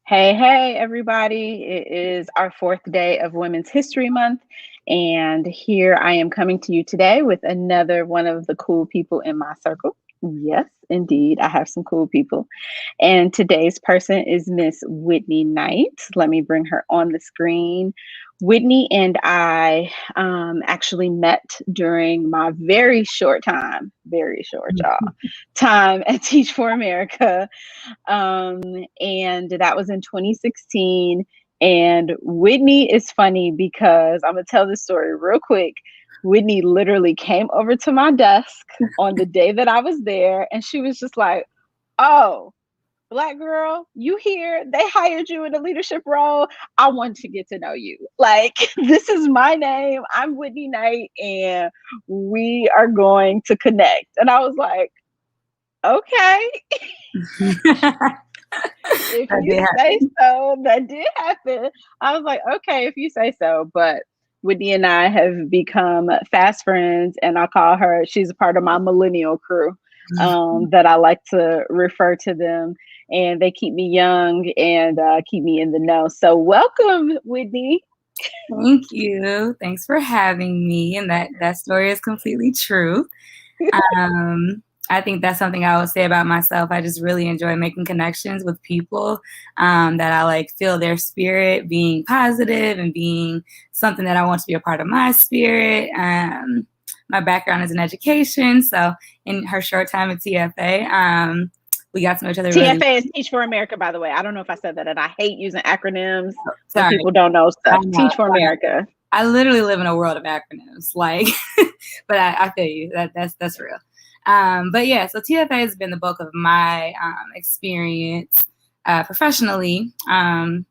Hey, hey, everybody. It is our fourth day of Women's History Month. And here I am coming to you today with another one of the cool people in my circle. Yes, indeed. I have some cool people. And today's person is Miss Whitney Knight. Let me bring her on the screen. Whitney and I actually met during my very short, y'all, time at Teach for America, um, and that was in 2016. And Whitney is funny because I'm gonna tell this story real quick. Whitney literally came over to my desk on the day that I was there, and she was just like, "Oh, Black girl, you here? They hired you in a leadership role. I want to get to know you. Like, this is my name. I'm Whitney Knight, and we are going to connect." And I was like, "Okay." If you say so, that did happen. I was like, okay, if you say so. But Whitney and I have become fast friends, and I call her, she's a part of my millennial crew, that I like to refer to them. And they keep me young and keep me in the know. So welcome, Whitney. Thank you. Thanks for having me. And that story is completely true. I think that's something I would say about myself. I just really enjoy making connections with people that I like feel their spirit being positive and being something that I want to be a part of my spirit. My background is in education. So in her short time at TFA, we got to know each other. TFA is Teach for America, by the way. I don't know if I said that, and I hate using acronyms so Sorry. people don't know stuff. Teach for America. I literally live in a world of acronyms, like, but I feel you. That's real. But yeah, so TFA has been the bulk of my experience professionally. I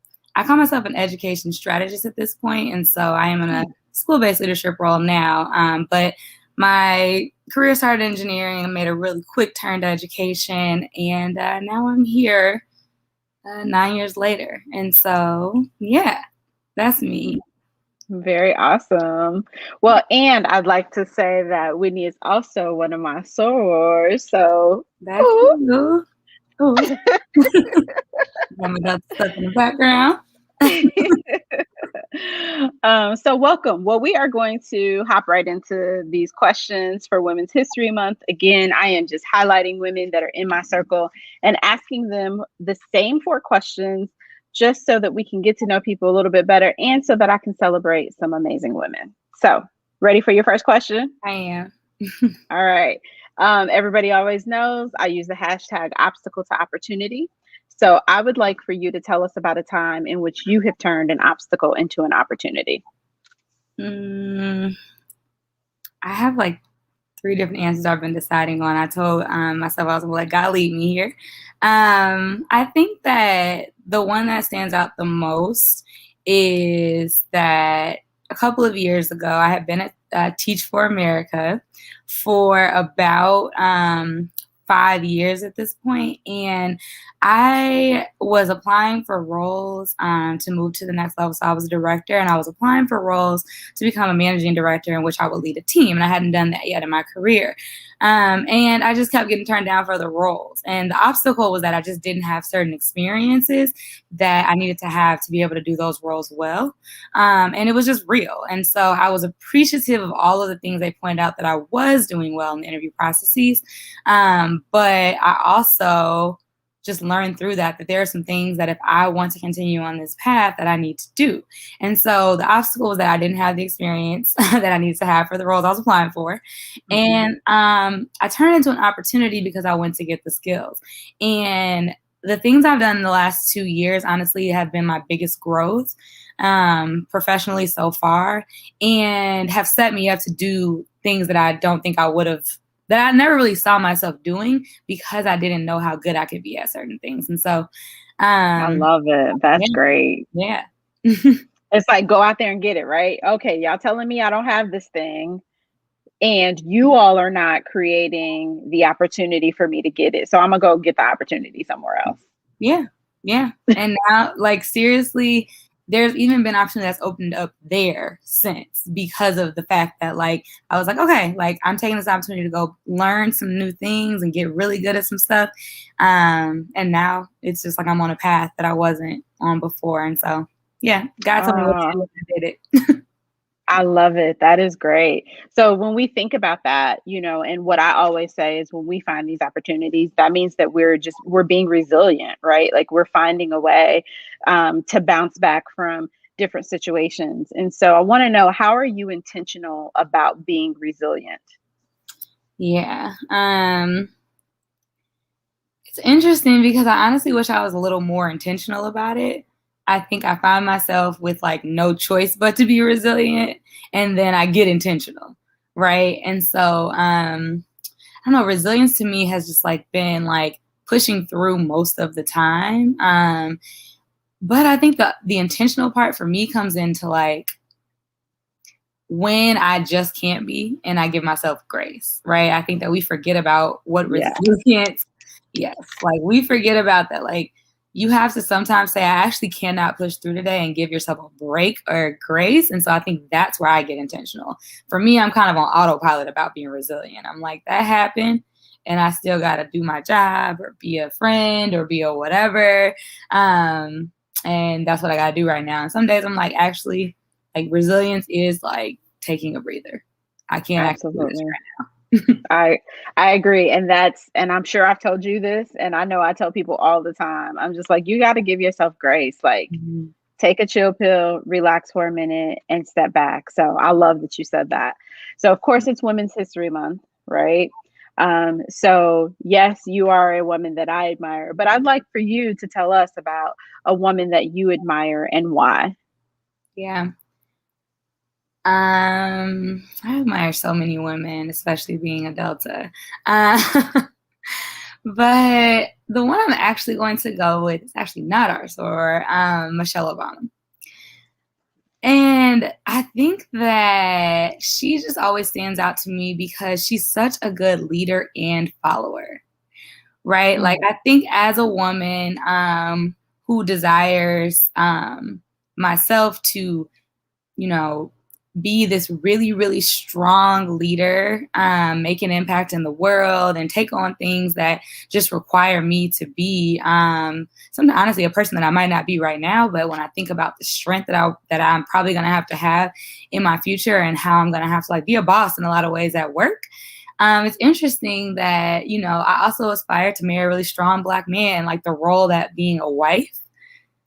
call myself an education strategist at this point, and so I am in a school-based leadership role now. But my career started in engineering and made a really quick turn to education, and now I'm here 9 years later. And so, yeah, that's me. Very awesome. Well, and I'd like to say that Whitney is also one of my sorors. So that's cool. I'm about stuff in the background. So welcome. Well, we are going to hop right into these questions for Women's History Month. Again, I am just highlighting women that are in my circle and asking them the same 4 questions just so that we can get to know people a little bit better and so that I can celebrate some amazing women. So, ready for your first question? I am. All right. Everybody always knows I use the hashtag obstacle to opportunity. So I would like for you to tell us about a time in which you have turned an obstacle into an opportunity. I have like 3 different answers I've been deciding on. I told myself I was gonna let God lead me here. I think that the one that stands out the most is that a couple of years ago, I had been at Teach for America for about 5 years at this point, and I was applying for roles to move to the next level. So I was a director, and I was applying for roles to become a managing director in which I would lead a team, and I hadn't done that yet in my career. And I just kept getting turned down for the roles. And the obstacle was that I just didn't have certain experiences that I needed to have to be able to do those roles well. And it was just real. And so I was appreciative of all of the things they pointed out that I was doing well in the interview processes. But I also just learned through that there are some things that if I want to continue on this path that I need to do. And so the obstacle was that I didn't have the experience that I needed to have for the roles I was applying for. And I turned it into an opportunity because I went to get the skills. And the things I've done in the last 2 years, honestly, have been my biggest growth professionally so far, and have set me up to do things that I don't think I would have, that I never really saw myself doing because I didn't know how good I could be at certain things. And so I love it. That's great. Yeah. It's like, go out there and get it, right? Okay, y'all telling me I don't have this thing, and you all are not creating the opportunity for me to get it. So I'm gonna go get the opportunity somewhere else. Yeah. And now, like, seriously, there's even been options that's opened up there since, because of the fact that, like, I was like, okay, like, I'm taking this opportunity to go learn some new things and get really good at some stuff. And now it's just like I'm on a path that I wasn't on before. And so, yeah, God told me what to Uh, do and I did it. I love it. That is great. So when we think about that, and what I always say is when we find these opportunities, that means that we're being resilient, right? Like we're finding a way to bounce back from different situations. And so I want to know, how are you intentional about being resilient? Yeah. It's interesting because I honestly wish I was a little more intentional about it. I think I find myself with like no choice but to be resilient, and then I get intentional, right? And so I don't know, resilience to me has just like been like pushing through most of the time. But I think the intentional part for me comes into like when I just can't be and I give myself grace, right? I think that we forget about what Yeah. resilience, yes, like we forget about that. Like you have to sometimes say, I actually cannot push through today and give yourself a break or grace. And so I think that's where I get intentional. For me, I'm kind of on autopilot about being resilient. I'm like, that happened and I still got to do my job or be a friend or be a whatever. And that's what I got to do right now. And some days I'm like, actually, like resilience is like taking a breather. I can't actually do this Absolutely. right now. I agree. And I'm sure I've told you this, and I know I tell people all the time. I'm just like, you got to give yourself grace. Like, Mhm. take a chill pill, relax for a minute, and step back. So I love that you said that. So, of course, it's Women's History Month, right? So, yes, you are a woman that I admire, but I'd like for you to tell us about a woman that you admire and why. Yeah. I admire so many women, especially being a Delta. Uh, but the one I'm actually going to go with is actually not ours, or Michelle Obama. And I think that she just always stands out to me because she's such a good leader and follower, right? Like, I think as a woman who desires myself to, you know, be this really, really strong leader, make an impact in the world and take on things that just require me to be honestly, a person that I might not be right now. But when I think about the strength that I'm probably going to have in my future and how I'm going to have to like be a boss in a lot of ways at work, it's interesting that, I also aspire to marry a really strong Black man, like the role that being a wife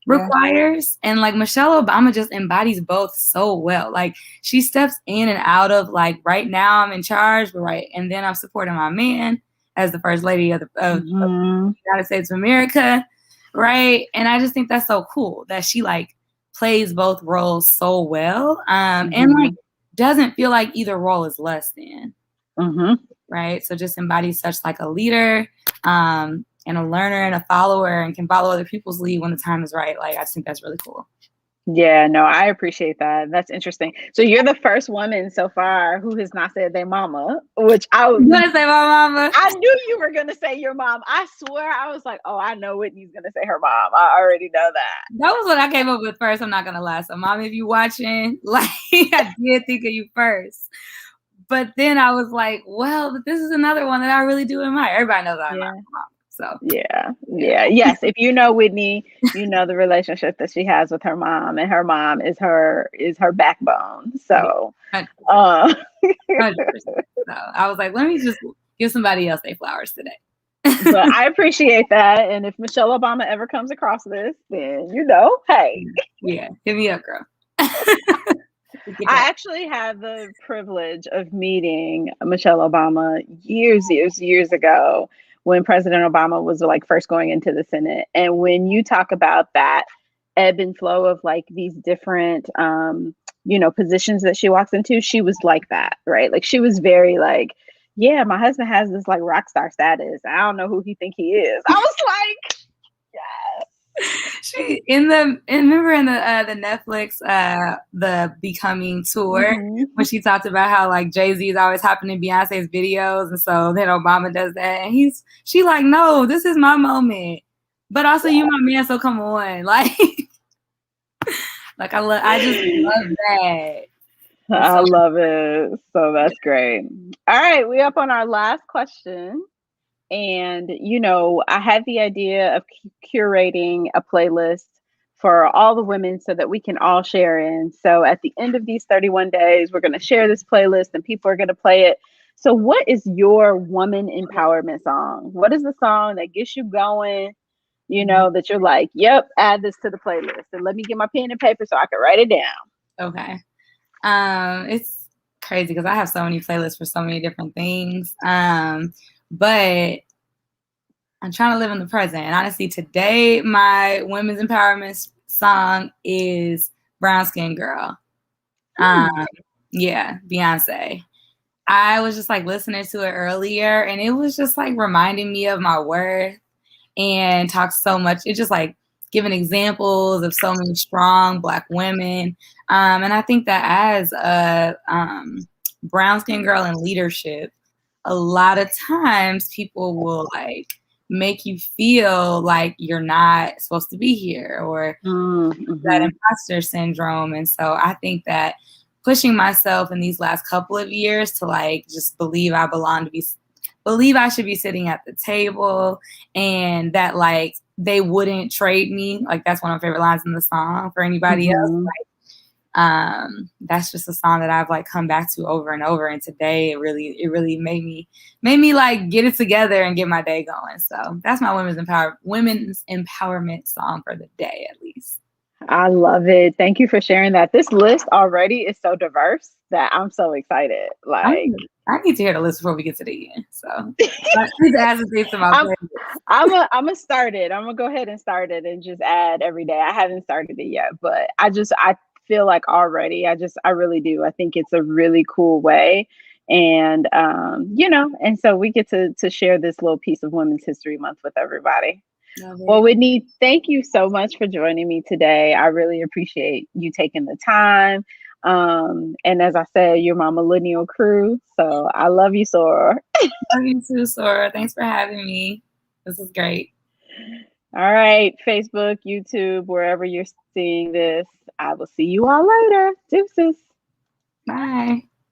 requires. And like Michelle Obama just embodies both so well. Like she steps in and out of like, right now I'm in charge, but right, and then I'm supporting my man as the first lady of the United States of America, right? And I just think that's so cool that she like plays both roles so well, and like doesn't feel like either role is less than. Right? So just embodies such like a leader, and a learner and a follower, and can follow other people's lead when the time is right. Like I just think that's really cool. Yeah, no, I appreciate that. That's interesting. So you're the first woman so far who has not said their mama, which You want to say my mama? I knew you were gonna say your mom. I swear, I was like, oh, I know Whitney's gonna say her mom. I already know that. That was what I came up with first. I'm not gonna lie. So, mom, if you watching, like I did think of you first. But then I was like, well, but this is another one that I really do admire. Everybody knows I admire my mom. So yeah. Yes. If you know Whitney, you know the relationship that she has with her mom, and her mom is her backbone. So, yeah, 100%. So I was like, let me just give somebody else their flowers today. But I appreciate that. And if Michelle Obama ever comes across this, then hey. Yeah, hit me up, girl. I actually had the privilege of meeting Michelle Obama years ago when President Obama was like first going into the Senate. And when you talk about that ebb and flow of like these different, positions that she walks into, she was like that, right? Like she was very like, yeah, my husband has this like rock star status. I don't know who he think he is. I was like, yes. She remember in the Netflix the Becoming tour when she talked about how like Jay-Z is always hopping in Beyonce's videos, and so then Obama does that, and she like, no, this is my moment, but also you my man, so come on, like like I just love that. I love it. So that's great. All right, we up on our last question. And, I had the idea of curating a playlist for all the women so that we can all share in. So at the end of these 31 days, we're going to share this playlist and people are going to play it. So what is your woman empowerment song? What is the song that gets you going? You know, that you're like, yep, add this to the playlist and let me get my pen and paper so I can write it down. Okay. It's crazy because I have so many playlists for so many different things. But I'm trying to live in the present. And honestly, today my women's empowerment song is Brown Skin Girl. Yeah, Beyonce. I was just like listening to it earlier and it was just like reminding me of my worth and talks so much. It's just like giving examples of so many strong Black women. And I think that as a brown skin girl in leadership, a lot of times people will like make you feel like you're not supposed to be here or that imposter syndrome. And so I think that pushing myself in these last couple of years to like just believe I believe I should be sitting at the table and that like they wouldn't trade me. Like that's one of my favorite lines in the song for anybody else. Like, that's just a song that I've like come back to over and over. And today it really made me like get it together and get my day going. So that's my women's empowerment song for the day, at least. I love it. Thank you for sharing that. This list already is so diverse that I'm so excited. Like I need to hear the list before we get to the end. So I need to add some things to my playlist. I'm gonna start it. I'm gonna go ahead and start it and just add every day. I haven't started it yet, but I feel like already I really do. I think it's a really cool way. And you know, and so we get to share this little piece of Women's History Month with everybody. Well, Whitney, thank you so much for joining me today. I really appreciate you taking the time. And as I said, you're my millennial crew. So I love you, Sora. Love you too, Sora. Thanks for having me. This is great. All right, Facebook, YouTube, wherever you're seeing this, I will see you all later. Deuces. Bye.